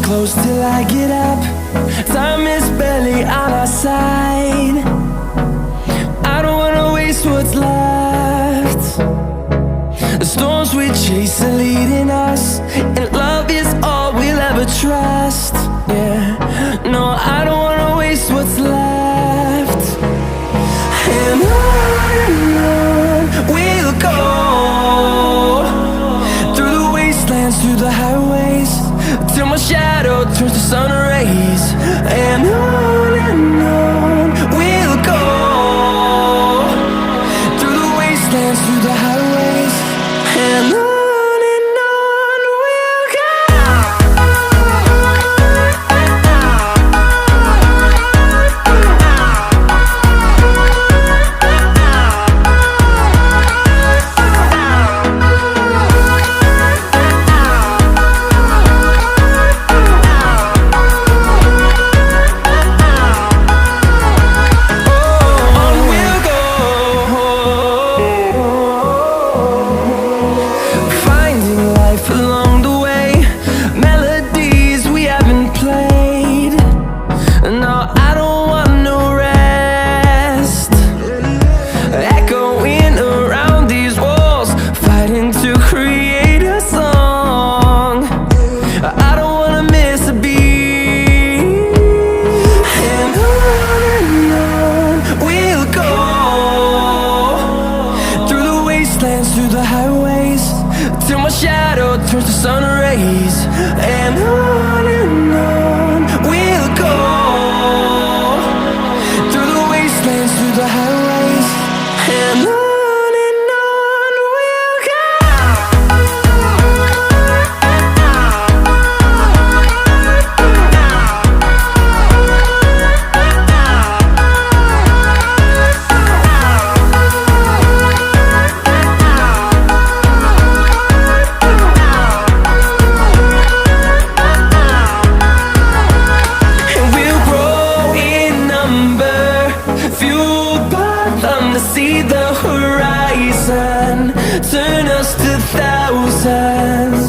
close till I get up. Time is barely on our side. I don't wanna waste what's left. The storms we chase are leading us, and love is all we'll ever trust. Yeah, no, I don't wanna waste what's left. And on we'll go, through the wastelands, through the highways, till my shadow turns to sun rays. And on we'll go, through the wastelands, through the highways, and on we'll go. Along the way, melodies we haven't played. No, I don't want no rest. Echoing around these walls, fighting to create a song. I don't wanna miss a beat. And on we'll go, through the wastelands, through the highways, till my shadow turns to sun rays. And on we'll go, through the wastelands, through the highways, and on we'll go. See the horizon, turn us to thousands.